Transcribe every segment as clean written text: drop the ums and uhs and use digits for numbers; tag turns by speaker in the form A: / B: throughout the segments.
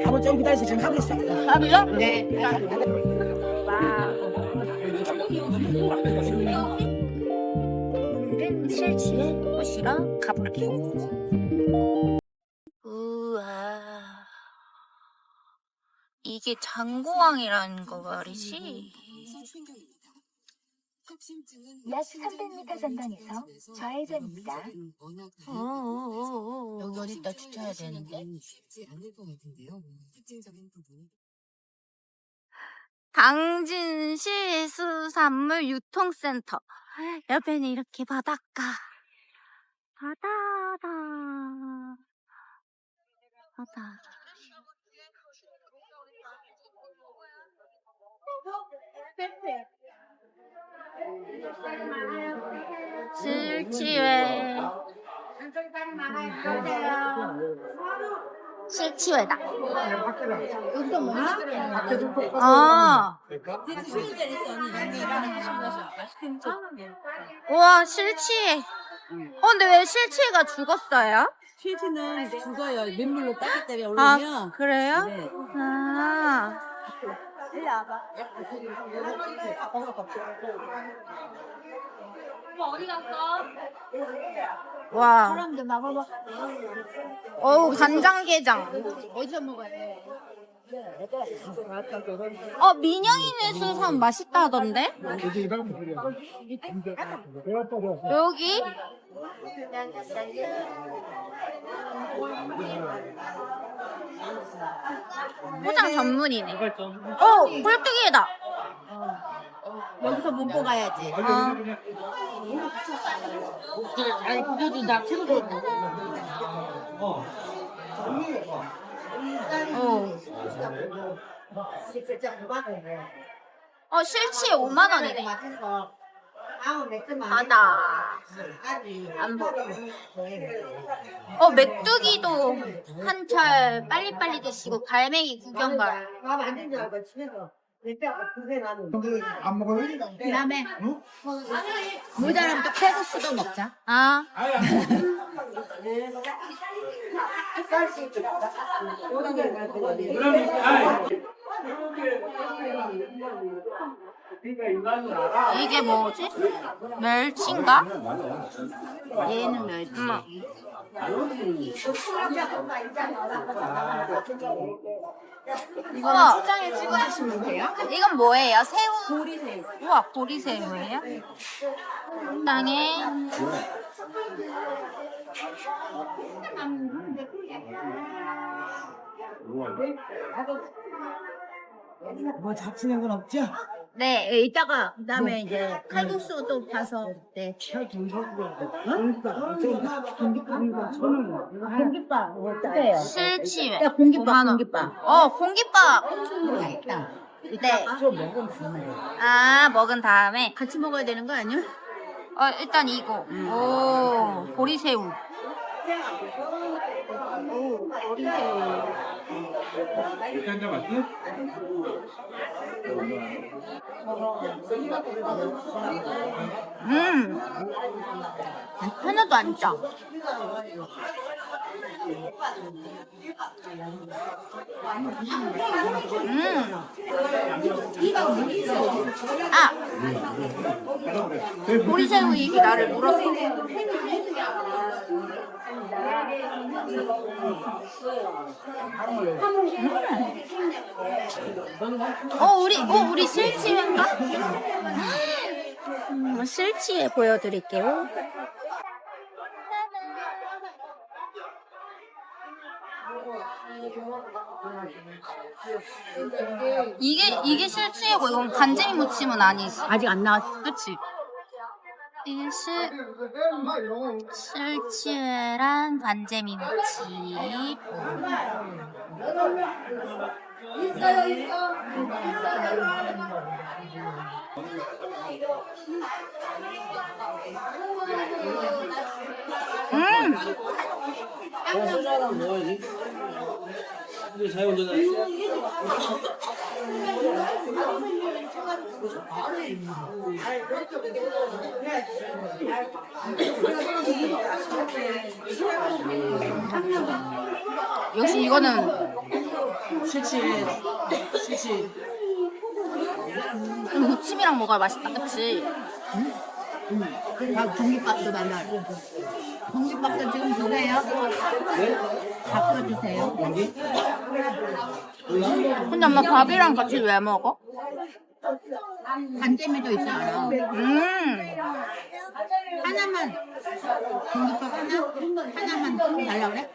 A: 밥을 좀 기다리세요. 지금 하고 있어요.
B: 밥이요?
A: 네.
B: 오늘은 실지에 꽃이랑 가볼게요. 우와, 이게 장고왕이라는 거 말이지?
C: 약 300m 전방에서 좌회전입니다.
B: 여기 어디다 주차해야 되는데? 당진시 수산물 유통센터. 옆에는 이렇게 바닷가. 바다다. 바다. 실치회. 실치회다. 아. 우와, 실치회. 근데 왜 실치회가 죽었어요?
D: 치즈는 죽어요. 민물로 땄기 때문에
B: 아,
D: 오르면.
B: 그래요?
D: 네.
B: 아.
D: 일로 와봐.
B: 와.
D: 사람들 먹어봐.
B: 어우, 간장게장.
D: 어디서 먹어야 돼?
B: 민영이네 수산 맛있다 하던데? 여기? 포장 전문이네. 꿀뚜기다.
D: 여기서 못 가야지.
A: 아니 그래도 나 최고
B: 실치에 5만 원이네. 바다. 안 먹어. 메뚜기도 한철 빨리빨리 드시고 갈매기 구경 가요.
A: 안 먹어요?
D: 그다음에 모자라면 또 칼국수도 먹자.
B: 아. 이게 뭐지? 멸치인가?
D: 얘는 멸치.
B: 우와,
D: 초장에 찍어 드시면 돼요.
B: 이건 뭐예요? 새우?
D: 보리새우.
B: 우와, 보리새우예요? 땅에
A: 뭐 잡치는 건 없죠?
D: 네, 이따가 그다음에 이제 칼국수도 봐서 네. 공깃밥 어때요?
B: 실치회.
D: 야, 공깃밥,
B: 5만 원.
D: 공깃밥.
B: 공깃밥.
D: 맛있다.
B: 네.
A: 좀 먹으면 좋네.
B: 먹은 다음에
D: 같이 먹어야 되는 거 아니야?
B: 일단 이거. 오, 보리새우.
E: 이렇게 한잔 맞지?
B: 하나도 안 짜. 보리새우 입이 나를 물었어. 우리 실치회인가? 실치회 보여드릴게요. 이게 실치회고 이건 간장이 무침은 아니지.
D: 아직 안 나왔어.
B: 그치? 이게 실치회랑 간재미 무침.
E: 소주랑 먹어야지. 근데 자유운전은
B: 역시 이거는
E: 실치.
B: 무침이랑 먹어야 맛있다, 그치?
D: 밥 공깃밥도 맨날. 공깃밥도 지금 주세요.
E: 네?
D: 바꿔주세요.
E: 여기?
B: 근데 엄마 밥이랑 같이 왜 먹어?
D: 간재미도 있잖아. 하나만 공깃밥 하나만 달라 그래?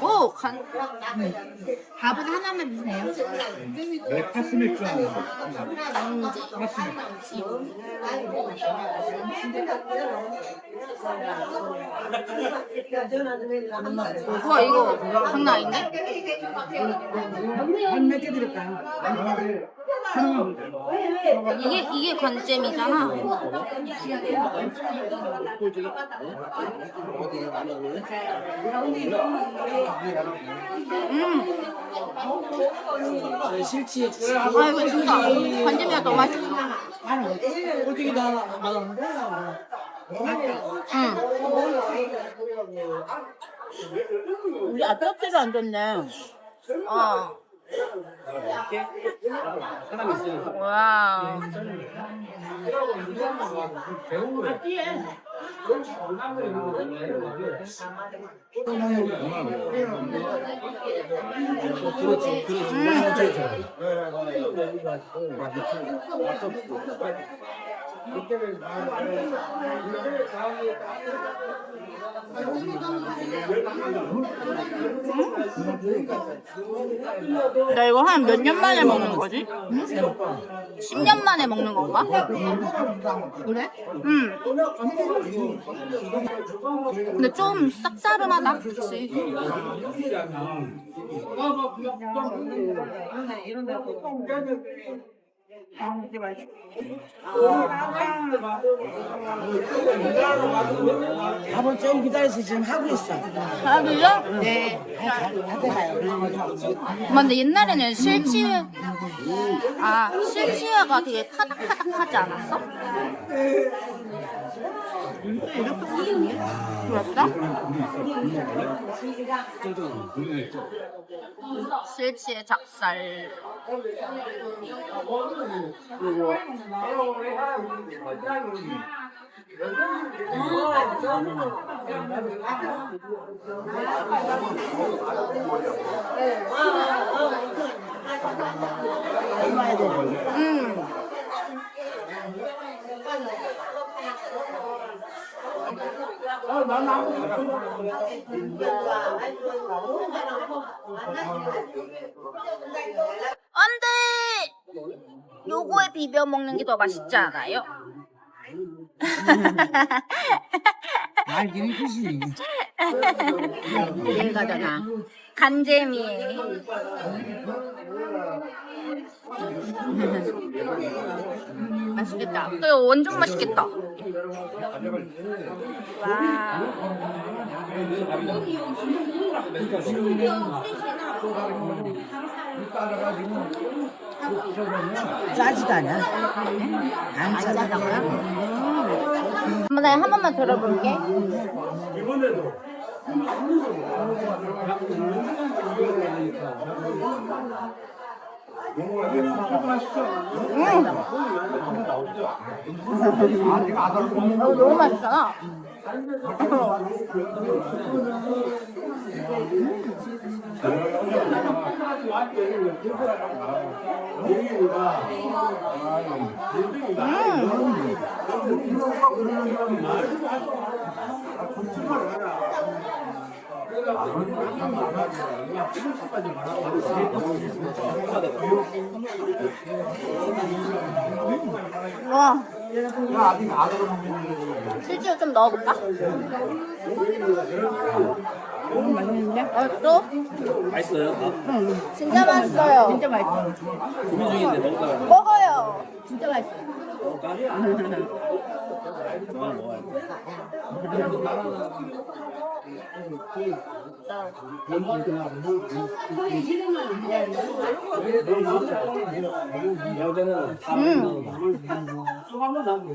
B: 오, 간.
D: 밥은 하나만 주세요.
F: 네, 파스맥주 하나.
B: 우와, 이거 장난 아닌데?
A: 한몇 개 드릴까요?
B: 이게 관잼이잖아.
E: 실치.
B: 아, 이거 진짜 관잼이가 너무 맛있어.
E: 꼴뚜기도 하나 만원.
B: 응.
D: 우리 앞접시도 안 줬네.
B: 어.
E: 이렇게 사람 있으니까.
B: 와우.
E: 그렇지.
B: 나 이거 한 몇 년 만에 먹는 거지? 10년 만에 먹는 건가?
D: 그래?
B: 응. 근데 좀 쌉싸름하다. 그치?
A: 밥을 좀 기다려서 지금 하고 있어.
B: 아, 그죠?
A: 네. 하대 가요.
B: 엄마, 근데 옛날에는 실치회가 되게 타닥타닥하지 않았어? 그랬어? 실치회 작살. 안 돼! 요거에 비벼 먹는 게 더 맛있지 않아요?
A: 알기는 크지.
D: 이해가잖아.
B: 간재미. 맛있겠다. 이거 완전 맛있겠다. 와.
A: 짜지도 않아. 안 짜다고요?
B: 한번 한 번만 들어볼게. 너무 맛있잖아. 와. 실제로 좀 넣어볼까? 맛있어?
E: 맛있어요?
B: 진짜 맛있어요.
D: 진짜 맛있어.
E: 고민 중인데 먹다가
B: 먹어요.
D: 진짜 맛있어.
E: 먹을까? 저만 먹어야 돼. 여기는 다 먹는 거. 조금만 남겨.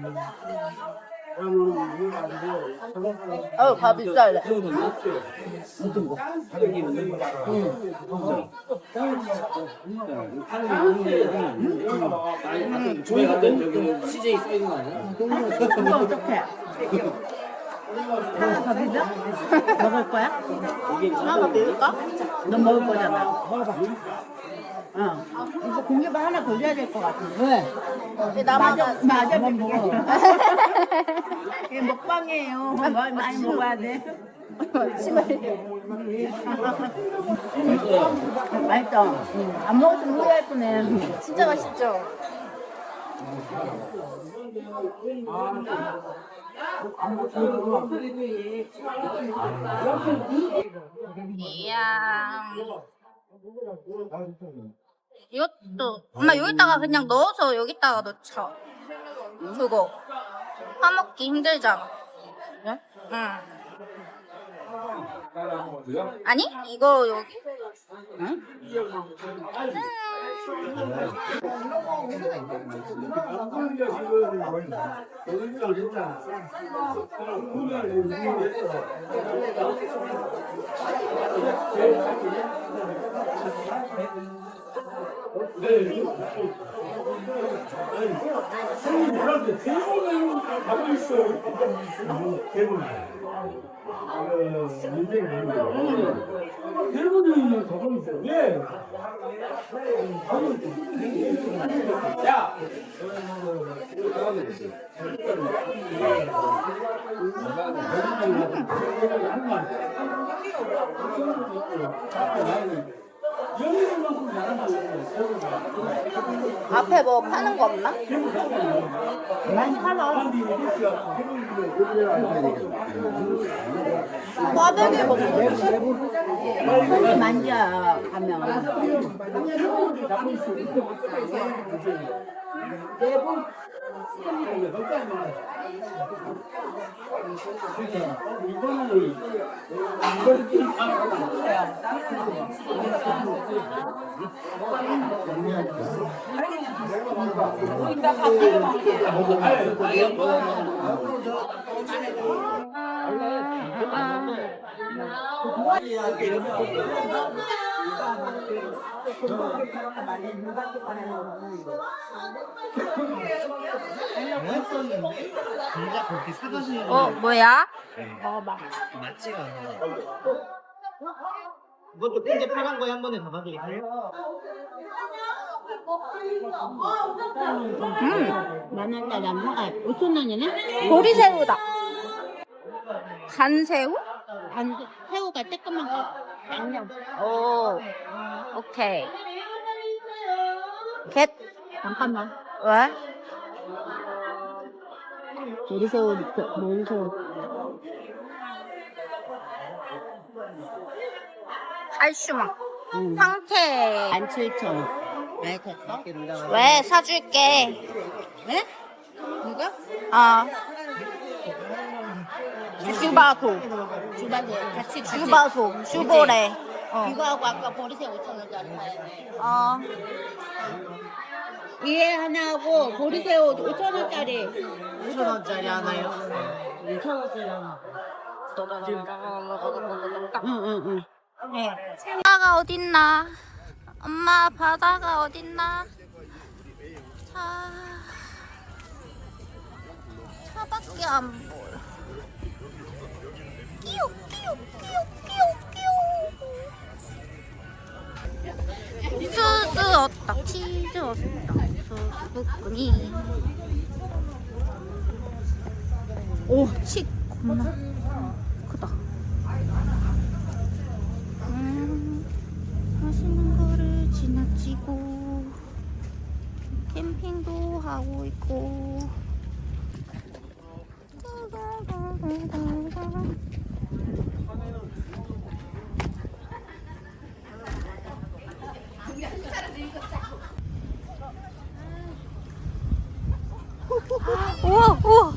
B: 다 비싸요.
E: 주에 갔더니 저기 CJ 써 있는 거 아니야?
D: 그거 어떡해? 다 비벼? 먹을 거야?
B: 하나 비울까?
D: 너 먹을 거잖아. 먹어봐. 이거 공개밥 하나 더 줘야 될 것 같아. 왜?
B: 나만
D: 맞아, 먹어. 이게 먹방이에요. 많이 먹어야 돼. 맛있어. 안 먹었으면 후회할 뻔해.
B: 진짜 맛있죠? 이야. 이것도 엄마 여기다가 그냥 넣어서 여기다가 넣자. 그거 파먹기 힘들잖아. 응? 응. 아니 이거 여기. 응?
F: 대본은 저거 있어요. 왜?
E: 야!
B: 앞에 뭐 파는 거 없나?
D: 많이 팔아.
B: 꽈배기 먹고
D: 손이 만져 가면.
B: 뭐야?
G: 이것도 pin제 파란 거에 한 번에 담아드릴까요?
D: 만원짜리 안 먹어. 5,000원이네?
B: 보리새우다. 간새우?
D: 새우가 쬐끄만 거. 양념.
B: 오, 오케이. 겟.
D: 잠깐만.
B: 왜?
D: 보리새우, 보리새우.
B: 칼슘아. 황태.
D: 17,000원. 많이 컸어?
B: 왜? 사줄게.
D: 왜? 누가?
B: 아. 슈바소.
D: 주바지 같이
B: 슈바소. 슈보레.
D: 이거하고 아까 보리새우 5,000원짜리 사야 돼. 얘 하나하고 보리새우 5,000원짜리.
G: 5,000원짜리 하나요?
D: 5,000원짜리 하나. 응.
B: 바다가 어딨나? 엄마 바다가 어딨나? 차밖에 안 보여. 끼우 끼우 끼우 끼우 끼우. 수수 어떡 치즈 어떡 수수부꾸니. 오, 치 겁나 크다. 맛있는 거를 지나치고 캠핑도 하고 있고. 우와 우와.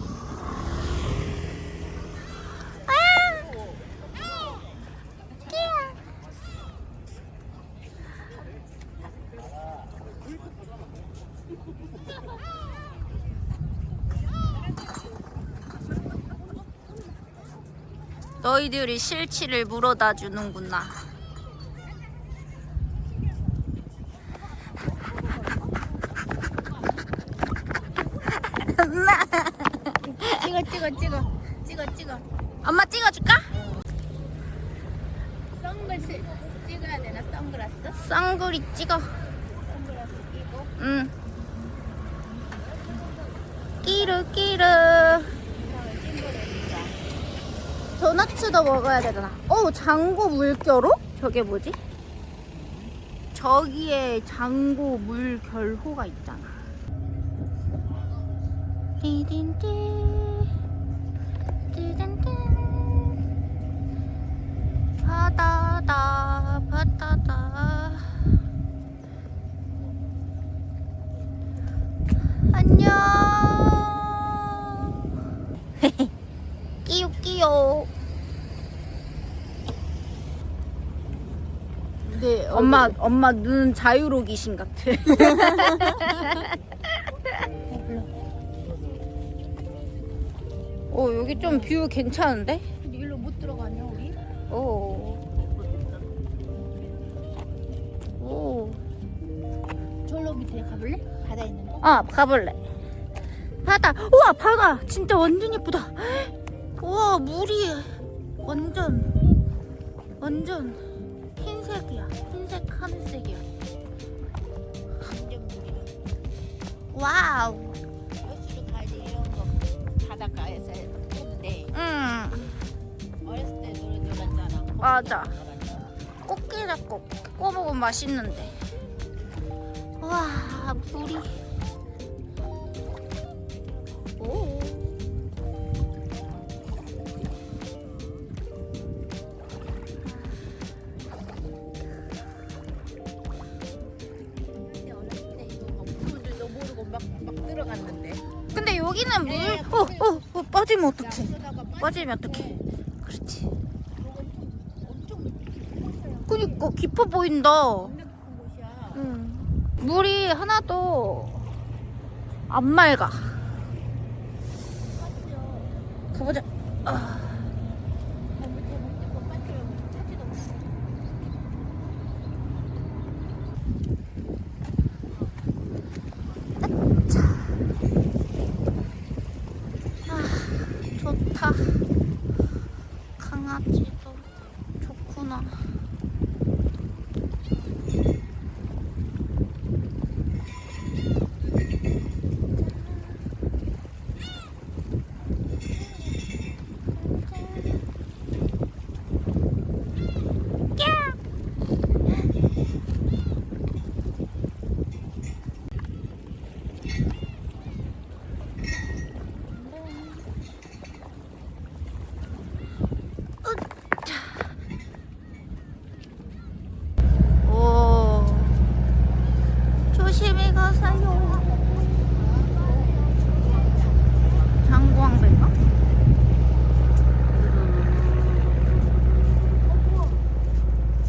B: 너희들이 실치를 물어다 주는구나.
D: 찍어.
B: 엄마 찍어줄까?
D: 선글라스 찍어야 되나? 선글라스?
B: 쌍구리 찍어.
D: 선글라스 끼고.
B: 응. 끼르. 도너츠도 먹어야 되잖아. 장고 물결호? 저게 뭐지? 저기에 장고 물결호가 있잖아. 띠딘띠 띠딘띠 바다다. 안녕. 끼요. 네, 엄마 눈 자유로 귀신 같아. 여기 좀 뷰 괜찮은데?
D: 일로 못 들어가냐 우리?
B: 오.
D: 절로 밑에 가볼래? 바다 있는 거?
B: 가볼래. 바다. 우와, 바다. 진짜 완전 예쁘다. 우와, 물이 완전 흰색이야. 흰색, 하늘색이야.
D: 완전 물이야.
B: 와우.
D: 버스로 가야지 이런 거 바닷가에서 했는데 어렸을 때 노래 놀았잖아.
B: 맞아. 꽃게 잡고 구워 먹으면 맛있는데. 와, 물이. 오.
D: 어렸을 때 이거 막 물도 모르고 막 들어갔는데.
B: 근데 여기는 물, 빠지면 어떡해. 빠지면 어떡해. 그렇지. 그니까 깊어 보인다. 물이 하나도 안 맑아. 가보자. 좋다. 강아지도 좋구나. 조심히 가세요. 장구항배인가?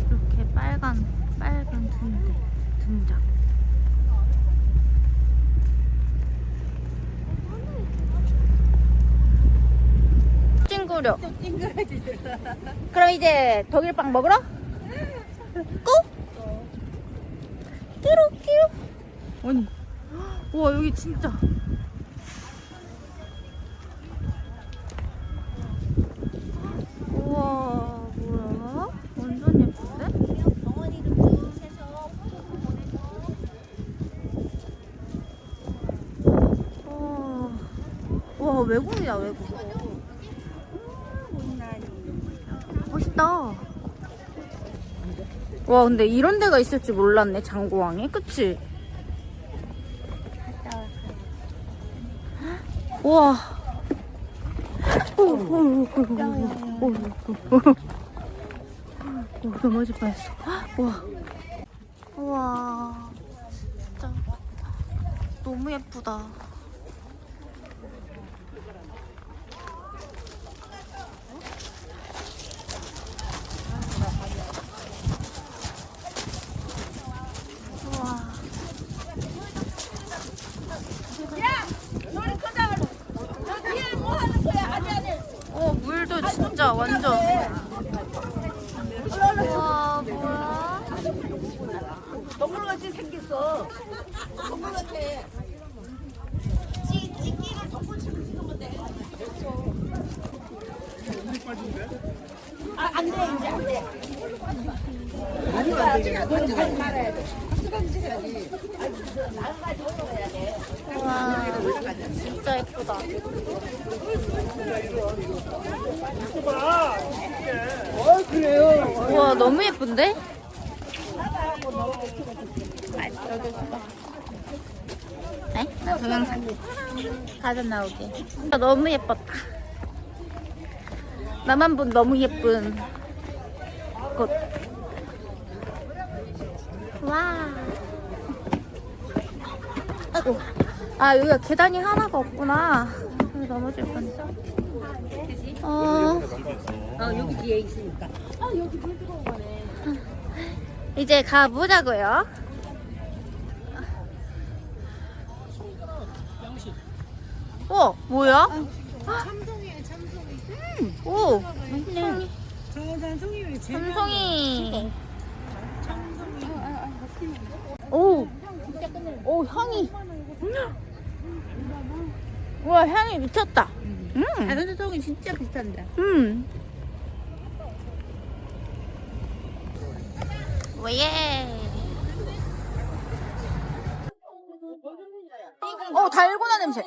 B: 이렇게 빨간 등장. 찡그려. 그럼 이제 독일빵 먹으러? 고! 끼로. 아니, 우와, 여기 진짜. 우와, 뭐야? 완전 예쁜데?
D: 병원이를 쭉 해서
B: 와, 외국이야, 외국. 멋있다. 와, 근데 이런 데가 있을 줄 몰랐네, 장고항에. 그치? 우와. 넘어질 뻔했어. 우와. 우와. 진짜. 너무 예쁘다. 우와. 물도 진짜 진짜 완전. 와 뭐야?
D: 동물같이 생겼어. 동물같아. 찌끼를 덮고 치면 돼. 안 돼, 이제 안 돼.
B: 와 진짜 예쁘다. 우와 너무 예쁜데? 네? 나 동영상 사진 나오게. 진짜 너무 예뻤다. 나만 본 너무 예쁜 곳. 와. 아이고. 아 여기가 계단이 하나가 없구나. 여기 넘어질 뻔했어.
D: 여기 뒤에 있으니까.
B: 이제 가보자고요. 뭐야?
D: 참송이에요, 참송이.
B: 오,
D: 참송이 왜
B: 삼송이. 오, 오 향이. 와 향이 미쳤다.
D: 다른 송이 진짜 비싼데.
B: 왜? 달고나 냄새.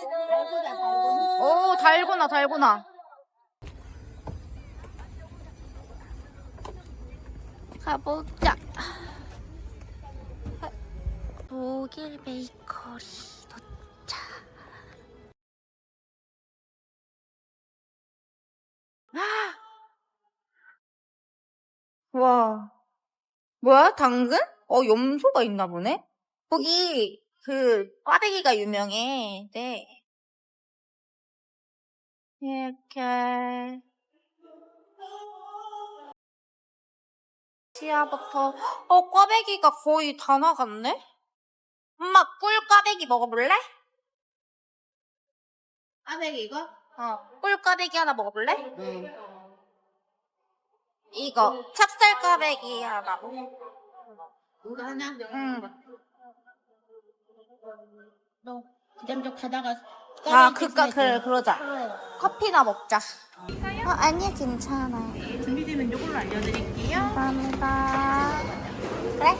B: 오, 달고나. 가보자. 독일 베이커리 도착. 와. 뭐야? 당근? 염소가 있나 보네? 거기, 꽈배기가 유명해. 네. 이렇게. 치아부터. 꽈배기가 거의 다 나갔네? 엄마, 꿀 꽈배기 먹어볼래?
D: 까베기 이거?
B: 꿀 꽈배기 하나 먹어볼래? 이거, 찹쌀 꽈배기 하나.
D: 이거 하나?
B: 응.
D: 너 부담적 가다가
B: 그러자. 커피나 먹자. 아니야, 괜찮아요.
D: 준비되면 이걸로 알려드릴게요.
B: 감사합니다. 그래?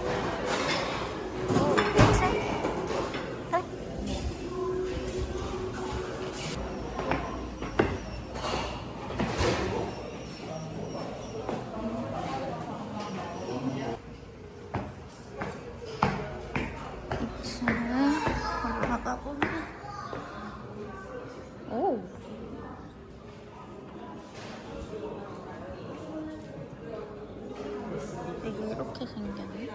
B: 그래? 올라가 보면 오. 이게 이렇게 생겼네.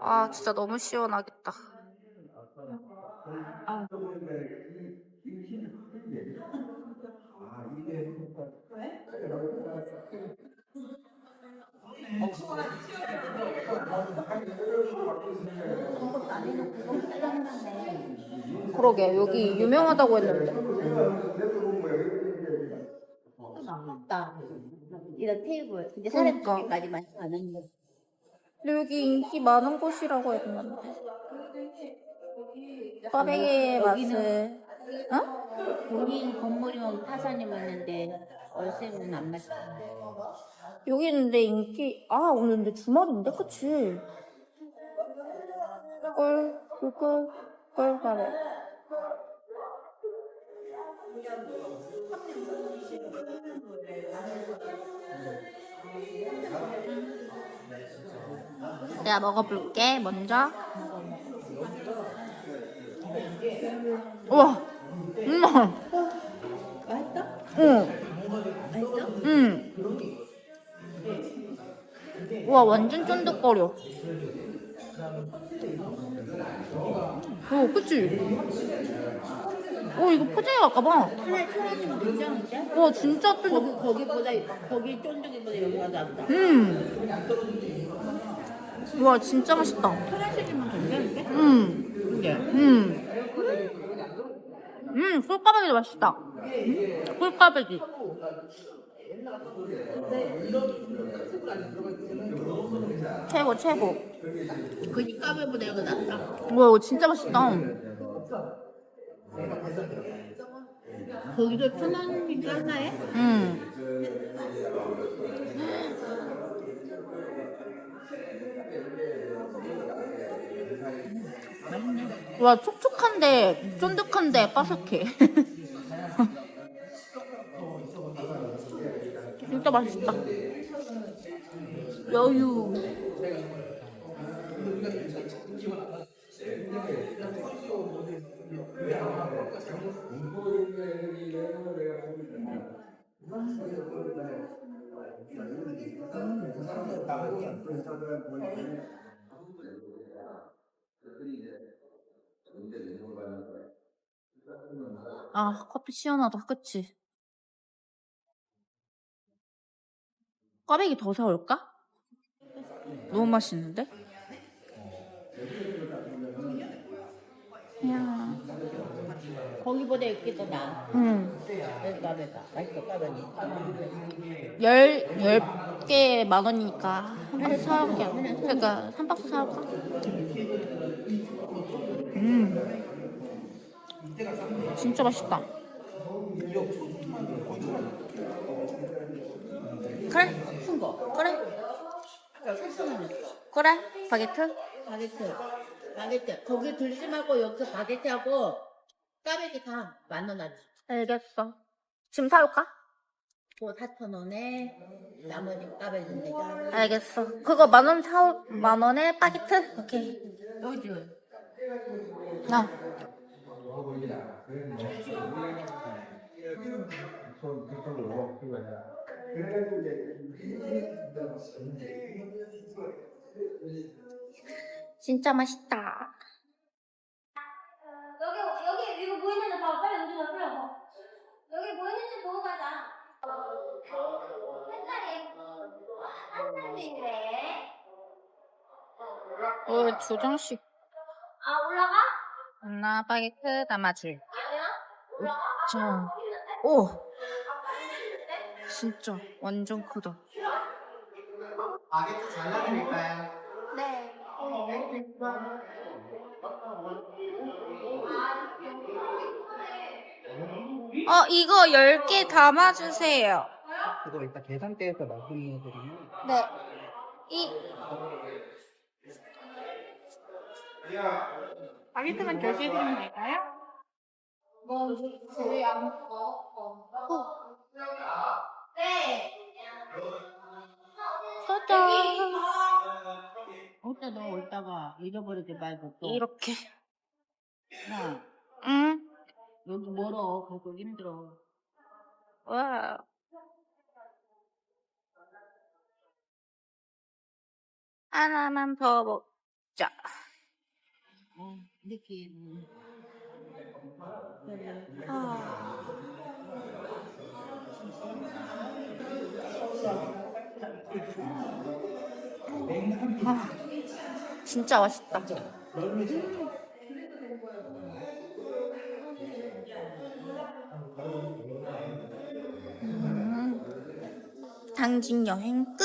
B: 아 진짜 너무 시원하겠다. 그러게 여기 유명하다고 했는데.
D: 맞다. 이런 테이블. 이제
B: 그러니까.
D: 32개까지만 하는 거.
B: 근데 여기 인기 많은 곳이라고 했는데. 꽈배기의 맛을.
D: 여기 건물이면 파산이 많은데 월세는 안 맞잖아.
B: 여기 있는데 인기. 오늘 근데 주말인데 그치? 꿀 잘해. 내가 먹어볼게 먼저. 우와.
D: 맛있어?
B: 응.
D: 맛있어?
B: 응. 와, 완전 쫀득거려. 그치? 이거 포장해 갈까봐.
D: 하나에 1,000원이면 괜찮은데?
B: 와, 진짜 쫀득.
D: 거기보다 거기 쫀득이보다 여기가 낫다.
B: 와, 진짜 맛있다.
D: 1,000원씩이면 괜찮은데?
B: 그게. 꿀까베기도 맛있다. 꿀까베기. 최고, 최고.
D: 그 까베보다 여기가 낫다.
B: 와, 이거 진짜 맛있다.
D: 거기도 1,000원이니까 하나에?
B: 와, 촉촉한데, 쫀득한데, 바삭해. 진짜 맛있다. 여유. 아, 커피 시원하다. 그치? 꽈배기 더 사올까? 너무 맛있는데? 이야.
D: 거기보다 이게 더 나아. 까베가. 맛있어, 까베기.
B: 10개 10,000원이니까 한 박스 사올게. 그러니까 3박스 사올까? 진짜 맛있다. 그래?
D: 큰 거.
B: 그래?
D: 4,000원.
B: 그래? 바게트?
D: 바게트. 거기 들지 말고 여기서 바게트하고 까베기 다 10,000원 하지.
B: 알겠어. 지금 사올까?
D: 그 4,000원에 나머지 까베기인데.
B: 알겠어. 그거 10,000원 사올 10,000원에 바게트? 오케이.
D: 여기
B: 나. 진짜 맛있다.
H: 여기 이거 뭐 있는지 봐. 빨리 우리 빨리 봐. 여기 뭐 있는지 보고 가자. 한 달인데.
B: 두 장씩.
H: 아 올라가?
B: 나 바게트 담아줄.
H: 아니야? 올라가?
B: 자, 오. 진짜 완전 크다.
G: 바게트 잘라드릴까요?
H: 네.
B: 이거 10개 담아주세요.
G: 그거 이따 계산대에서 말씀해드리면.
B: 네. 바게트만 결제해드리면 될까요?
H: 네.
B: 짜잔.
D: 어디다 너 올다가 잃어버리지 말고 또.
B: 이렇게.
D: 야,
B: 응?
D: 여기 멀어. 그거 힘들어.
B: 와. 하나만 더 먹자.
D: 이렇게.
B: 진짜 맛있다. 당진 여행